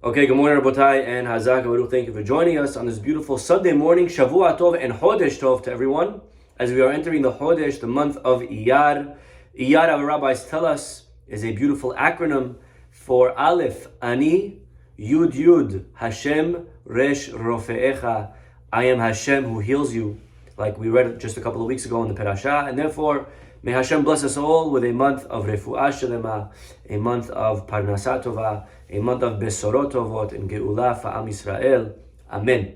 Okay, good morning, Rabbi, and Hakadosh Baruch. Thank you for joining us on this beautiful Sunday morning. Shavua Tov and Chodesh Tov to everyone, as we are entering the Chodesh, the month of Iyar. Iyar, our rabbis tell us, is a beautiful acronym for Aleph, Ani, Yud Yud, Hashem, Resh Rofeecha. I am Hashem who heals you, like we read just a couple of weeks ago in the Parashah, and therefore, may Hashem bless us all with a month of Refuah Shelema, a month of Parnasah Tova, a month of Besorot Tovot and Geulah for Am Yisrael. Amen.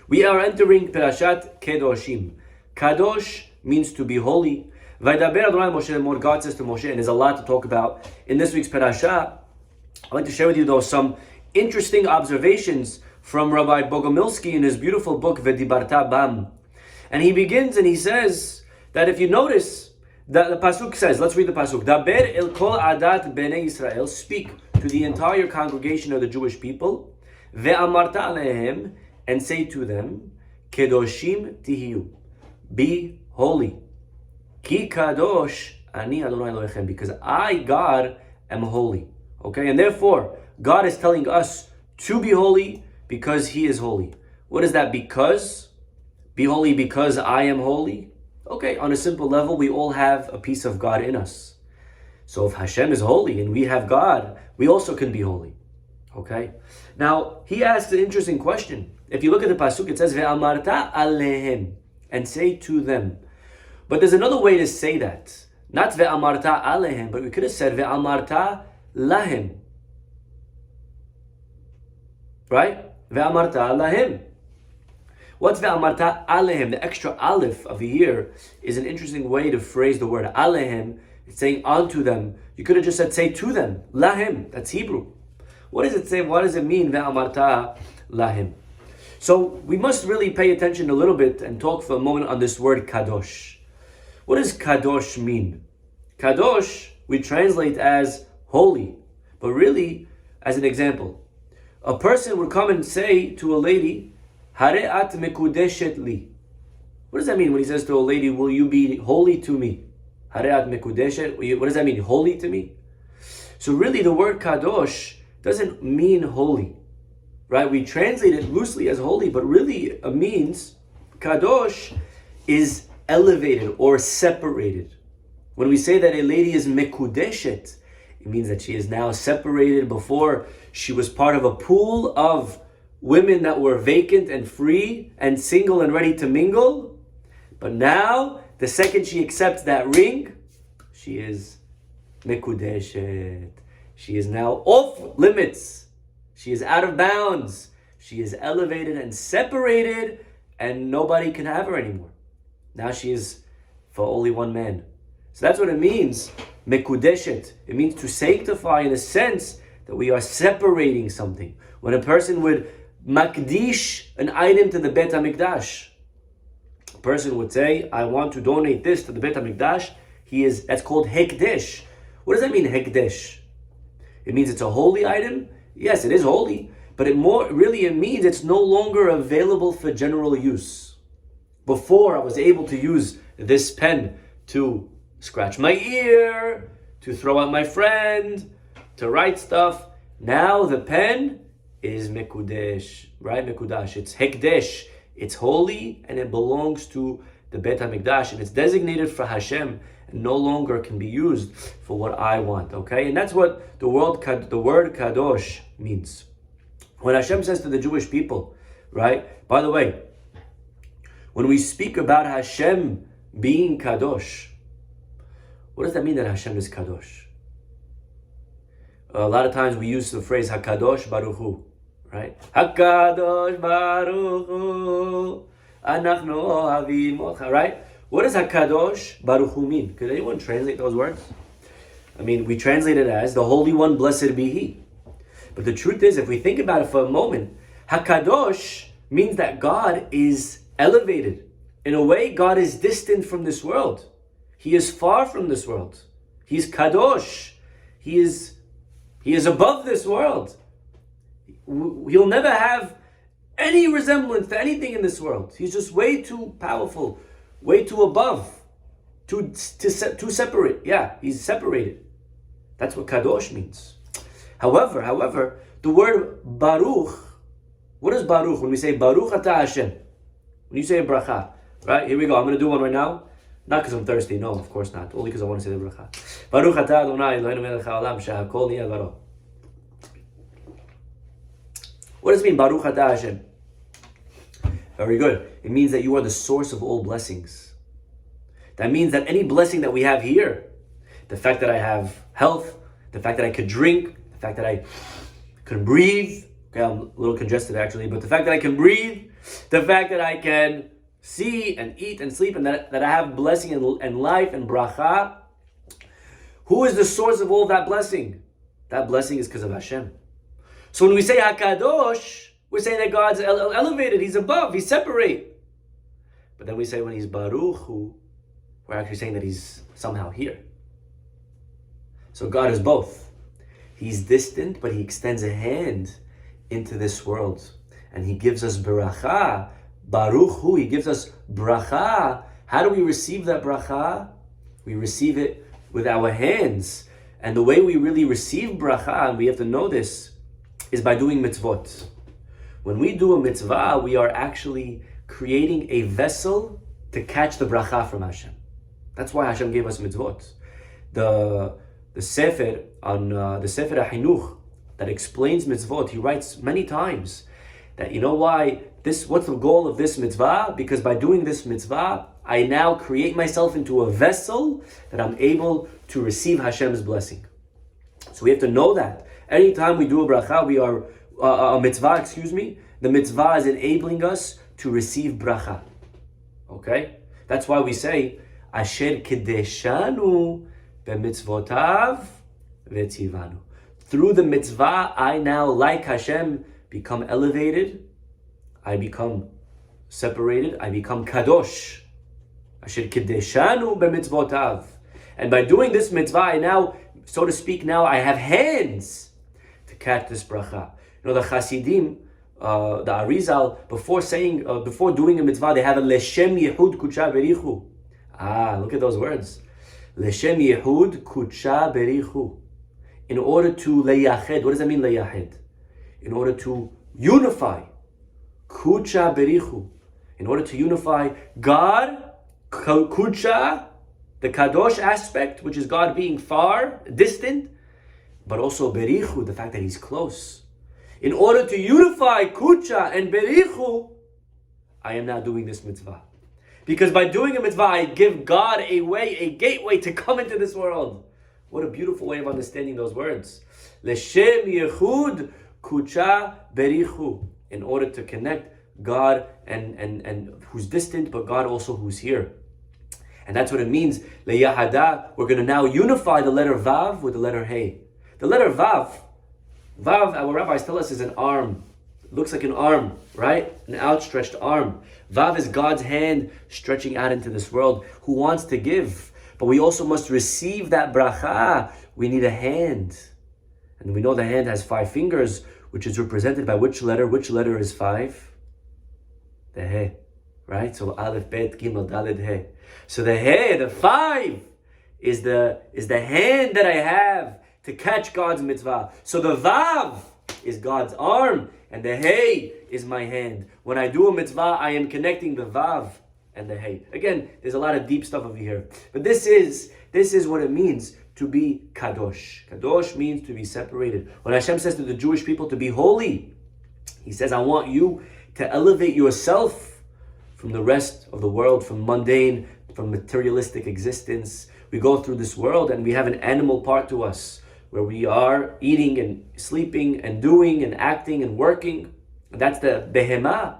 We are entering Parashat Kedoshim. Kadosh means to be holy. Vaydaber Adonai Moshe, more God says to Moshe, and there's a lot to talk about in this week's Parashah. I'd like to share with you, though, some interesting observations from Rabbi Bogomilsky in his beautiful book, V'dibarta Bam. And he begins and he says that if you notice, that the Pasuk says, let's read the Pasuk, Daber el kol adat bnei Yisrael, speak to the entire congregation of the Jewish people, ve'amarta alehem, and say to them, Kedoshim tihiyu, be holy. Ki kadosh ani Adonai Elohechem, because I, God, am holy. Okay, and therefore, God is telling us to be holy because He is holy. What is that because? Be holy because I am holy? Okay, on a simple level, we all have a piece of God in us. So if Hashem is holy and we have God, we also can be holy. Okay? Now, he asks an interesting question. If you look at the Pasuk, it says, Ve'amarta alehem, and say to them. But there's another way to say that. Not Ve'amarta alehem, but we could have said Ve'amarta lahem. Right? Ve'amarta lahem. What's Ve'amarta alehem? The extra aleph of the year is an interesting way to phrase the word alehem. It's saying unto them. You could have just said say to them. Lahem. That's Hebrew. What does it say? What does it mean? Ve'amarta lahem. So we must really pay attention a little bit and talk for a moment on this word kadosh. What does kadosh mean? Kadosh we translate as holy. But really, as an example, a person would come and say to a lady, Hare'at mekudeshet li. What does that mean when he says to a lady, will you be holy to me? Hare'at mekudeshet. What does that mean? Holy to me? So really the word kadosh doesn't mean holy. Right? We translate it loosely as holy, but really it means kadosh is elevated or separated. When we say that a lady is mekudeshet, it means that she is now separated. Before, she was part of a pool of women that were vacant and free and single and ready to mingle. But now, the second she accepts that ring, she is mekudeshet. She is now off limits. She is out of bounds. She is elevated and separated, and nobody can have her anymore. Now she is for only one man. So that's what it means, mekudeshet. It means to sanctify in the sense that we are separating something. When a person would makdish an item to the Bet HaMikdash, a person would say, I want to donate this to the Bet HaMikdash. That's called hekdesh. What does that mean, hekdesh? It means it's a holy item. Yes, it is holy, but it means it's no longer available for general use. Before, I was able to use this pen to scratch my ear, to throw at my friend, to write stuff. Now the pen is mekudesh, right? Mekudash. It's hekdesh. It's holy and it belongs to the Bet HaMikdash, and it's designated for Hashem and no longer can be used for what I want. Okay, and that's what the word kadosh means. When Hashem says to the Jewish people, right? By the way, when we speak about Hashem being kadosh, what does that mean that Hashem is kadosh? A lot of times we use the phrase Hakadosh Baruch Hu, right? Hakadosh Baruch Hu, anachnu ohavim otcha, right? What does Hakadosh Baruch Hu mean? Could anyone translate those words? I mean, we translate it as the Holy One, blessed be He. But the truth is, if we think about it for a moment, Hakadosh means that God is elevated. In a way, God is distant from this world. He is far from this world. He's Kadosh. He is above this world. He'll never have any resemblance to anything in this world. He's just way too powerful, way too above, too separate. Yeah, he's separated. That's what Kadosh means. However, the word Baruch, what is Baruch? When we say Baruch Ata Hashem, when you say a bracha, right? Here we go. I'm going to do one right now. Not because I'm thirsty. No, of course not. Only because I want to say the bracha. Baruch Ata Adonai Eloheinu melech haolam shehakol niyeh baro. What does it mean, Baruch Ata Hashem? Very good. It means that you are the source of all blessings. That means that any blessing that we have here, the fact that I have health, the fact that I could drink, the fact that I can breathe, okay, I'm a little congested actually, but the fact that I can breathe, the fact that I can see and eat and sleep, and that I have blessing and life and bracha, who is the source of all that blessing? That blessing is because of Hashem. So when we say Hakadosh, we're saying that God's elevated, He's above, He's separate. But then we say when He's Baruch Hu, we're actually saying that He's somehow here. So God is both. He's distant, but He extends a hand into this world. And He gives us bracha, Baruch Hu, He gives us bracha. How do we receive that bracha? We receive it with our hands. And the way we really receive bracha, and we have to know this, is by doing mitzvot. When we do a mitzvah, we are actually creating a vessel to catch the bracha from Hashem. That's why Hashem gave us mitzvot. The Sefer on the Sefer HaChinuch that explains mitzvot, he writes many times that you know why what's the goal of this mitzvah? Because by doing this mitzvah, I now create myself into a vessel that I'm able to receive Hashem's blessing. So we have to know that. Anytime we do a bracha, we are a mitzvah, the mitzvah is enabling us to receive bracha. Okay? That's why we say, Asher kedeshanu b'mitzvotav v'tzivanu. Through the mitzvah, I now, like Hashem, become elevated. I become separated. I become kadosh. Asher kedeshanu b'mitzvotav. And by doing this mitzvah, I now, so to speak, now I have hands to catch this bracha. You know, the Hasidim, the Ariel, before doing a mitzvah, they have a leshem yehud kucha berichu. Look at those words. Leshem yehud kucha berichu. In order to leyached, what does that mean, leyached? In order to unify. Kucha berichu. In order to unify God, kucha, the kadosh aspect, which is God being far, distant, but also berichu, the fact that He's close. In order to unify kucha and berichu, I am now doing this mitzvah. Because by doing a mitzvah, I give God a way, a gateway to come into this world. What a beautiful way of understanding those words. Leshem yechud kucha berichu. In order to connect God and who's distant, but God also who's here. And that's what it means. Leyahada, we're going to now unify the letter Vav with the letter Hey. The letter Vav, our rabbis tell us, is an arm. It looks like an arm, right? An outstretched arm. Vav is God's hand stretching out into this world, who wants to give. But we also must receive that bracha. We need a hand. And we know the hand has 5 fingers, which is represented by which letter? Which letter is 5? The He, right? So Aleph, Bet, Gimel, Daled, He. So the He, the 5, is the hand that I have to catch God's mitzvah. So the Vav is God's arm, and the Hey is my hand. When I do a mitzvah, I am connecting the Vav and the Hey. Again, there's a lot of deep stuff over here. But this is what it means to be Kadosh. Kadosh means to be separated. When Hashem says to the Jewish people to be holy, He says, I want you to elevate yourself from the rest of the world, from mundane, from materialistic existence. We go through this world and we have an animal part to us, where we are eating and sleeping and doing and acting and working. And that's the behemah.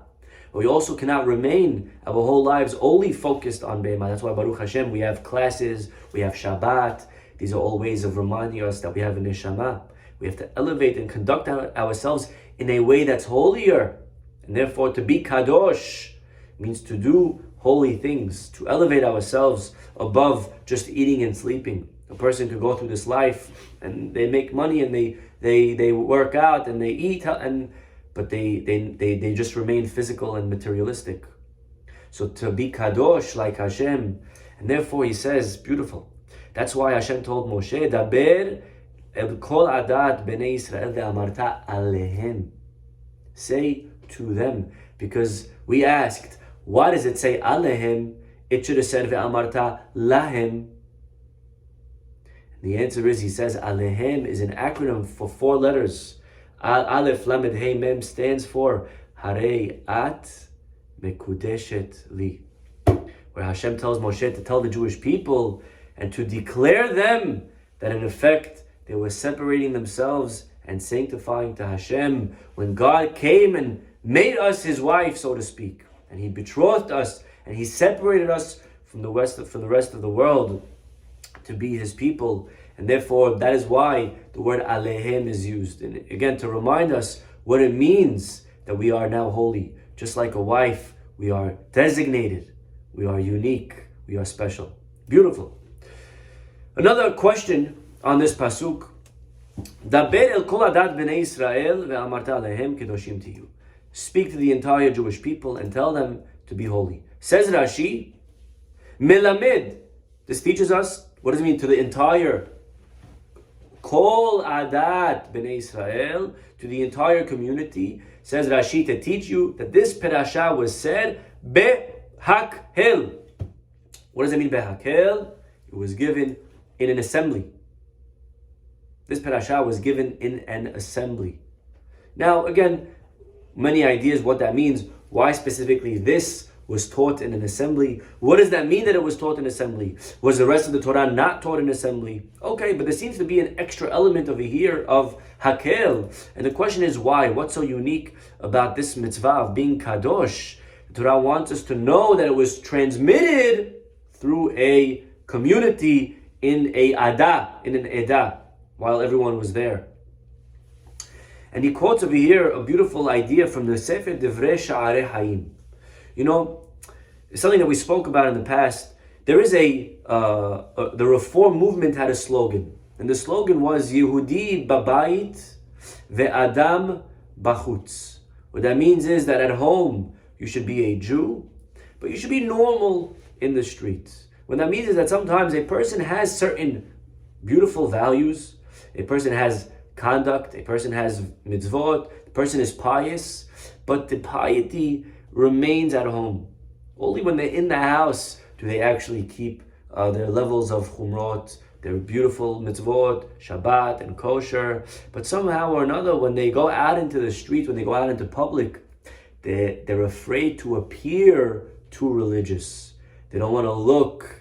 We also cannot remain our whole lives only focused on behemah. That's why Baruch Hashem, we have classes, we have Shabbat. These are all ways of reminding us that we have a neshama. We have to elevate and conduct ourselves in a way that's holier. And therefore, to be kadosh means to do holy things, to elevate ourselves above just eating and sleeping. A person could go through this life and they make money and they work out and they eat, but they just remain physical and materialistic. So to be kadosh like Hashem, and therefore He says, beautiful. That's why Hashem told Moshe, Daber El kol adat bnei Israel ve'amarta alehem. Say to them, because we asked, why does it say alehem? It should have said ve'amarta lahem. The answer is, he says, alehem is an acronym for 4 letters. Aleph Lamed Hey Mem stands for Harei At Mekudeshet Li, where Hashem tells Moshe to tell the Jewish people and to declare them that in effect they were separating themselves and sanctifying to Hashem when God came and made us his wife, so to speak, and he betrothed us and he separated us from the rest of the world to be his people. And therefore that is why the word alehem is used, and again to remind us what it means that we are now holy. Just like a wife, we are designated, we are unique, we are special. Beautiful. Another question on this pasuk: Daber el kol adat bnei Israel ve'amarta alehem kedoshim tiyu. Speak to the entire Jewish people and tell them to be holy. Says Rashi, melamed. This teaches us, what does it mean to the entire kol adat bnei Israel, to the entire community? Says Rashi to teach you that this parasha was said behakhel. What does it mean behakhel? It was given in an assembly. This parasha was given in an assembly. Now, again, many ideas what that means. Why specifically this was taught in an assembly? What does that mean that it was taught in assembly? Was the rest of the Torah not taught in assembly? Okay, but there seems to be an extra element over here of hakel. And the question is why? What's so unique about this mitzvah of being kadosh? The Torah wants us to know that it was transmitted through a community in an edah, while everyone was there. And he quotes over here a beautiful idea from the Sefer Divrei Sha'arei Hayim. You know, it's something that we spoke about in the past. There is the Reform movement had a slogan. And the slogan was Yehudi Babayit Ve'adam Bachutz. What that means is that at home you should be a Jew, but you should be normal in the streets. What that means is that sometimes a person has certain beautiful values, a person has conduct, a person has mitzvot, the person is pious, but the piety remains at home. Only when they're in the house do they actually keep their levels of chumrot, their beautiful mitzvot, Shabbat and kosher. But somehow or another, when they go out into the street, when they go out into public, they're afraid to appear too religious. They don't want to look,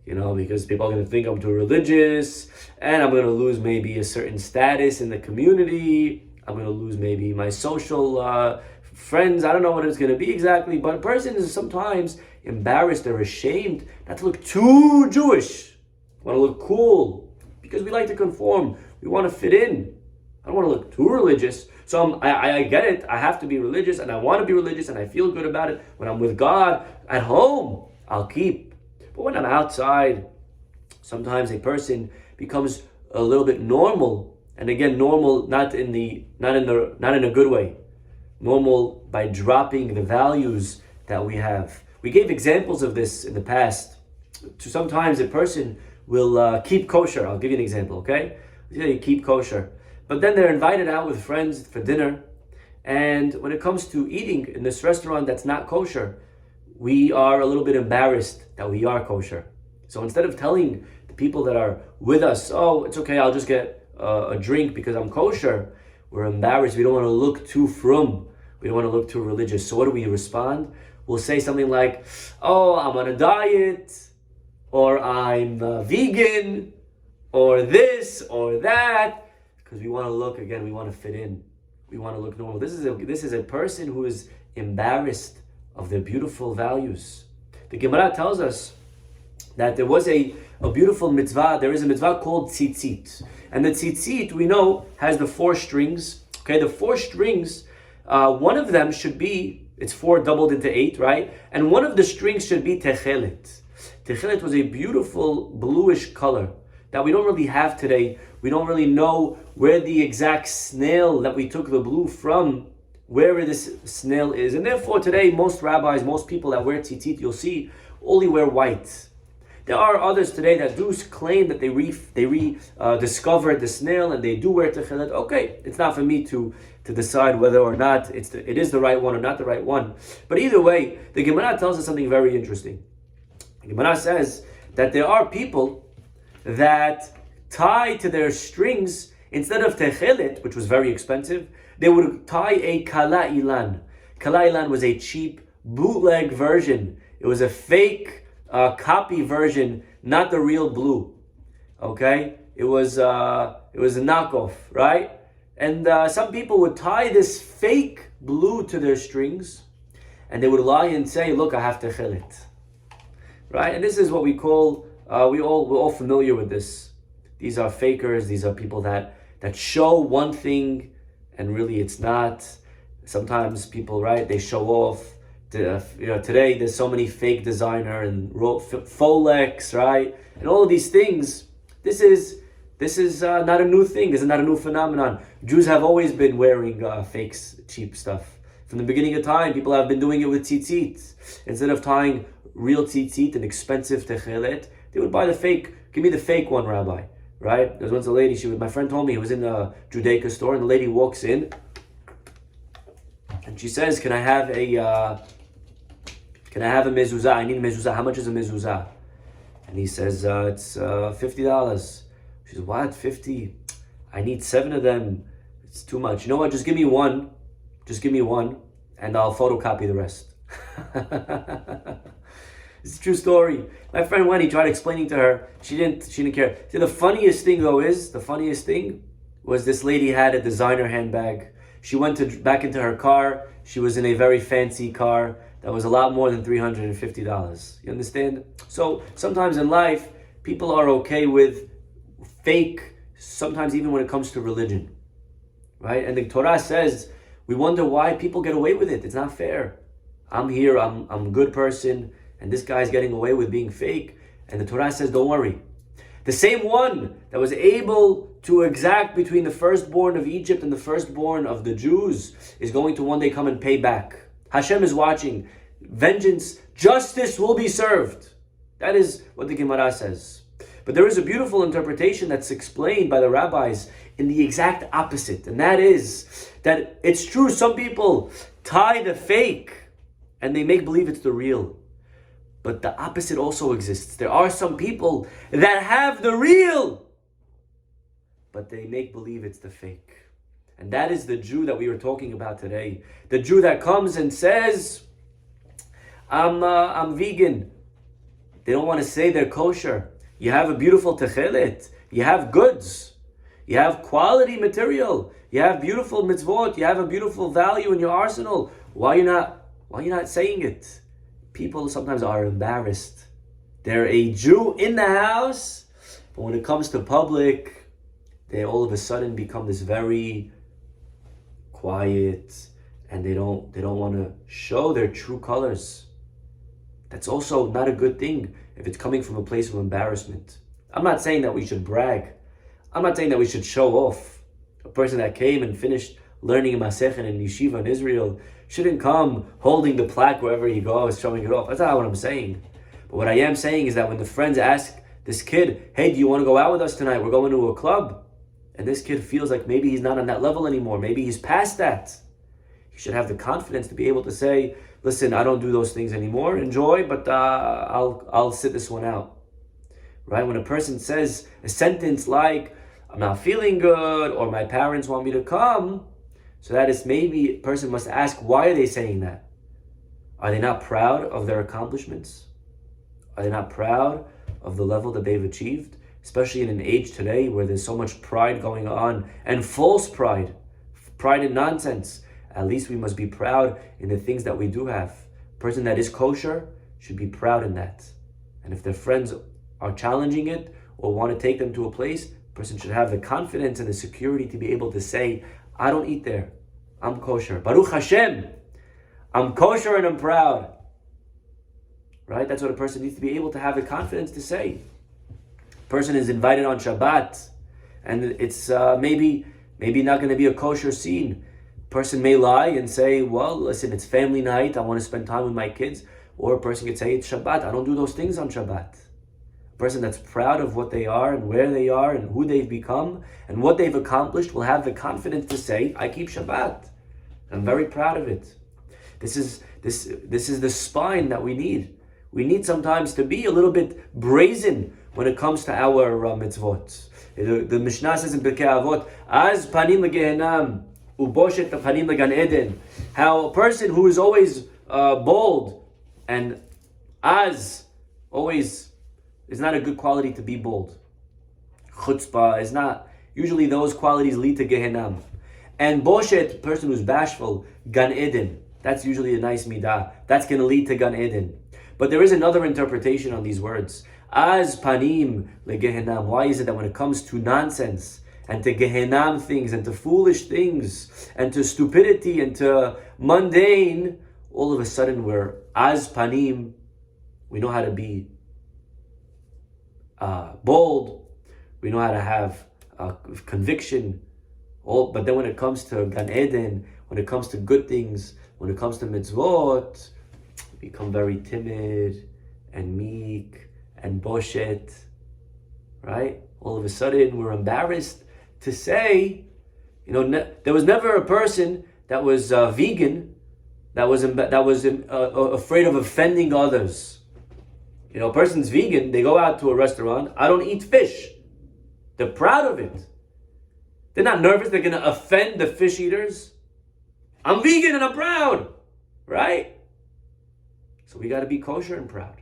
because people are going to think I'm too religious, and I'm going to lose maybe a certain status in the community. I'm going to lose maybe my social friends. I don't know what it's going to be exactly, but a person is sometimes embarrassed or ashamed not to look too Jewish. Want to look cool because we like to conform. We want to fit in. I don't want to look too religious. So I get it. I have to be religious, and I want to be religious, and I feel good about it. When I'm with God at home, I'll keep. But when I'm outside, sometimes a person becomes a little bit normal, and again, normal not in a good way. Normal by dropping the values that we have. We gave examples of this in the past. Sometimes a person will keep kosher. I'll give you an example, okay? You keep kosher. But then they're invited out with friends for dinner. And when it comes to eating in this restaurant that's not kosher, we are a little bit embarrassed that we are kosher. So instead of telling the people that are with us, oh, it's okay, I'll just get a drink because I'm kosher, we're embarrassed. We don't want to look too frum. We don't want to look too religious. So what do we respond? We'll say something like, oh, I'm on a diet, or I'm vegan, or this, or that, because we want to look, again, we want to fit in. We want to look normal. This is a person who is embarrassed of their beautiful values. The Gemara tells us that there was a beautiful mitzvah. There is a mitzvah called tzitzit. And the tzitzit, we know, has the 4 strings. Okay, the 4 strings, one of them should be, it's 4 doubled into 8, right? And one of the strings should be techelet. Techelet was a beautiful bluish color that we don't really have today. We don't really know where the exact snail that we took the blue from, where this snail is. And therefore today, most rabbis, most people that wear tzitzit, you'll see, only wear white. There are others today that do claim that they discovered the snail and they do wear techelet. Okay, it's not for me to decide whether or not it is the right one or not the right one. But either way, the Gemara tells us something very interesting. The Gemara says that there are people that tie to their strings, instead of techelet, which was very expensive, they would tie a kala ilan. Kala ilan was a cheap bootleg version. It was a fake copy version, not the real blue. Okay, it was a knockoff, right? And some people would tie this fake blue to their strings, and they would lie and say, "Look, I have techelet." Right, and this is what we call we're all familiar with this. These are fakers. These are people that show one thing and really it's not. Sometimes people, right, they show off. Today there's so many fake designer and Folex, right, and all of these things. This is not a new thing. This is not a new phenomenon. Jews have always been wearing fakes, cheap stuff. From the beginning of time, people have been doing it with tzitzit. Instead of tying real tzitzit and expensive techelet, they would buy the fake. Give me the fake one, Rabbi. Right? There was once a lady. My friend told me he was in a Judaica store, and the lady walks in, and she says, "Can I have a mezuzah? I need a mezuzah. How much is a mezuzah?" And he says, "It's $50." She says, "What? 50? I need 7 of them. It's too much. You know what? Just give me one. Just give me one, and I'll photocopy the rest." It's a true story. My friend went, he tried explaining to her. She didn't care. See, the funniest thing was this lady had a designer handbag. She went back into her car. She was in a very fancy car that was a lot more than $350. You understand? So sometimes in life, people are okay with fake, sometimes even when it comes to religion. Right? And the Torah says, we wonder why people get away with it. It's not fair. I'm here, I'm a good person, and this guy's getting away with being fake. And the Torah says, don't worry. The same one that was able to exact between the firstborn of Egypt and the firstborn of the Jews is going to one day come and pay back. Hashem is watching. Vengeance, justice will be served. That is what the Gemara says. But there is a beautiful interpretation that's explained by the rabbis in the exact opposite. And that is that it's true, some people tie the fake and they make believe it's the real. But the opposite also exists. There are some people that have the real, but they make believe it's the fake. And that is the Jew that we were talking about today. The Jew that comes and says, I'm vegan. They don't want to say they're kosher. You have a beautiful techelet. You have goods. You have quality material. You have beautiful mitzvot. You have a beautiful value in your arsenal. Why are you not saying it? People sometimes are embarrassed. They're a Jew in the house, but when it comes to public, they all of a sudden become this very quiet, and they don't want to show their true colors. That's also not a good thing if it's coming from a place of embarrassment. I'm not saying that we should brag. I'm not saying that we should show off. A person that came and finished learning a Masechet in Yeshiva in Israel shouldn't come holding the plaque wherever he goes, showing it off. That's not what I'm saying. But what I am saying is that when the friends ask this kid, hey, do you want to go out with us tonight? We're going to a club. And this kid feels like maybe he's not on that level anymore. Maybe he's past that. He should have the confidence to be able to say, listen, I don't do those things anymore. Enjoy, but I'll sit this one out. Right? When a person says a sentence like, I'm not feeling good, or my parents want me to come, so that is maybe a person must ask, why are they saying that? Are they not proud of their accomplishments? Are they not proud of the level that they've achieved? Especially in an age today where there's so much pride going on, and false pride in nonsense. At least we must be proud in the things that we do have. A person that is kosher should be proud in that. And if their friends are challenging it or want to take them to a place, a person should have the confidence and the security to be able to say, I don't eat there. I'm kosher. Baruch Hashem. I'm kosher and I'm proud. Right? That's what a person needs to be able to have the confidence to say. A person is invited on Shabbat, and it's maybe not going to be a kosher scene. A person may lie and say, well, listen, it's family night. I want to spend time with my kids. Or a person could say, it's Shabbat. I don't do those things on Shabbat. A person that's proud of what they are and where they are and who they've become and what they've accomplished will have the confidence to say, I keep Shabbat. I'm very proud of it. This is the spine that we need. We need sometimes to be a little bit brazen when it comes to our mitzvot. The Mishnah says in Pirkei Avot, Az panim legehenam uboshet panim legan eden. How a person who is always bold and az always is not a good quality to be bold. Chutzpah is not. Usually those qualities lead to Gehenam. And Boshet, person who's bashful, Gan Eden. That's usually a nice midah. That's going to lead to Gan Eden. But there is another interpretation on these words. Az panim legehenam. Why is it that when it comes to nonsense and to Gehenam things and to foolish things and to stupidity and to mundane, all of a sudden we're az panim. We know how to be bold. We know how to have conviction. But then when it comes to Gan Eden, when it comes to good things, when it comes to mitzvot, we become very timid and meek and boshet, right? All of a sudden, we're embarrassed to say, there was never a person that was vegan that was afraid of offending others. A person's vegan, they go out to a restaurant, I don't eat fish. They're proud of it. They're not nervous they're going to offend the fish eaters. I'm vegan and I'm proud, right? So we got to be kosher and proud.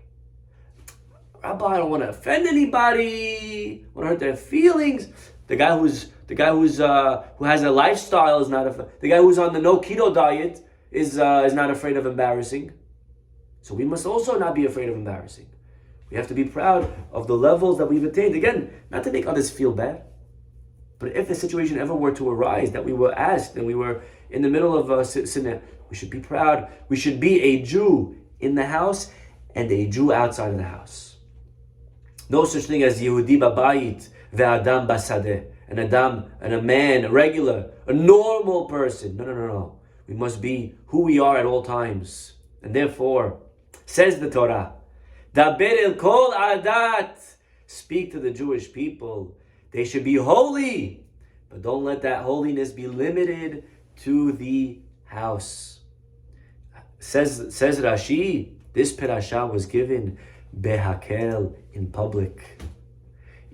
Rabbi, I don't want to offend anybody. I want to hurt their feelings. The guy who has a lifestyle is not the guy who's on the no keto diet is not afraid of embarrassing. So we must also not be afraid of embarrassing. We have to be proud of the levels that we've attained. Again, not to make others feel bad. But if a situation ever were to arise that we were asked and we were in the middle of a sin, we should be proud. We should be a Jew in the house and a Jew outside of the house. No such thing as Yehudi babayit ve'adam basadeh. An Adam and a man, a normal person. No. We must be who we are at all times. And therefore, says the Torah, Daber el kol adat. Speak to the Jewish people. They should be holy, but don't let that holiness be limited to the house. Says Rashi, this parasha was given behakel, in public.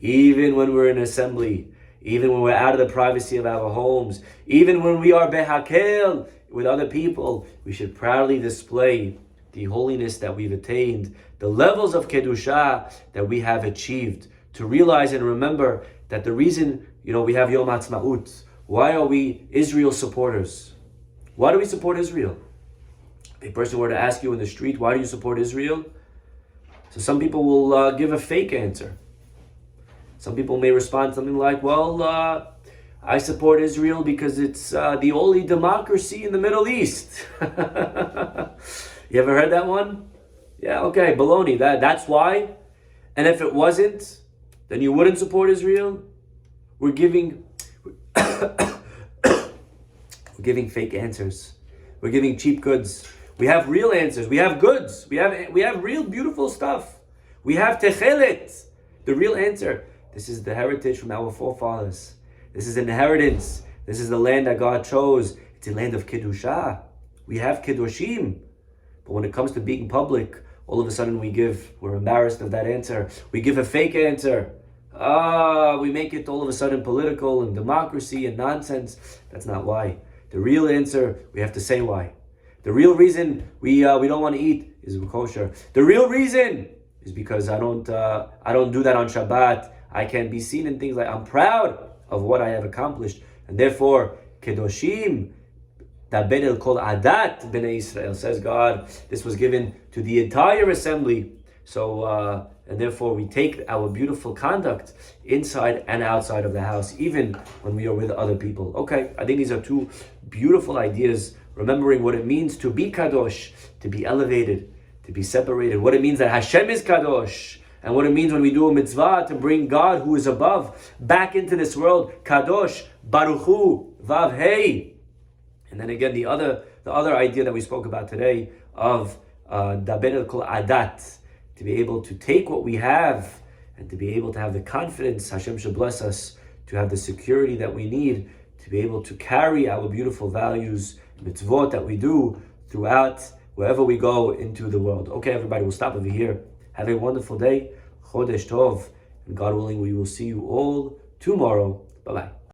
Even when we're in assembly, even when we're out of the privacy of our homes, even when we are behakel with other people, we should proudly display the holiness that we've attained, the levels of Kedusha that we have achieved, to realize and remember that the reason, we have Yom Ha'atzmaut, why are we Israel supporters? Why do we support Israel? If a person were to ask you in the street, why do you support Israel? So some people will give a fake answer. Some people may respond something like, I support Israel because it's the only democracy in the Middle East. You ever heard that one? Yeah, okay, baloney. That's why. And if it wasn't, then you wouldn't support Israel? We're giving fake answers. We're giving cheap goods. We have real answers. We have goods. We have real beautiful stuff. We have techelet, the real answer. This is the heritage from our forefathers. This is inheritance. This is the land that God chose. It's a land of Kedusha. We have Kedoshim. But when it comes to being public, all of a sudden we're embarrassed of that answer. We give a fake answer. We make it all of a sudden political and democracy and nonsense. That's not why. The real answer, we have to say why. The real reason we don't want to eat is kosher. The real reason is because I don't do that on Shabbat. I can be seen in things like I'm proud of what I have accomplished, and therefore Kedoshim Daber el kol adat bnei Israel, says God. This was given to the entire assembly. So and therefore we take our beautiful conduct inside and outside of the house, even when we are with other people. Okay, I think these are two beautiful ideas, remembering what it means to be kadosh, to be elevated, to be separated, what it means that Hashem is kadosh, and what it means when we do a mitzvah to bring God who is above back into this world. Kadosh Baruch Hu Vav Hey. And then again, the other idea that we spoke about today of Daber el kol adat, to be able to take what we have and to be able to have the confidence, Hashem should bless us, to have the security that we need to be able to carry our beautiful values, mitzvot that we do throughout wherever we go into the world. Okay, everybody, we'll stop over here. Have a wonderful day. Chodesh Tov. And God willing, we will see you all tomorrow. Bye-bye.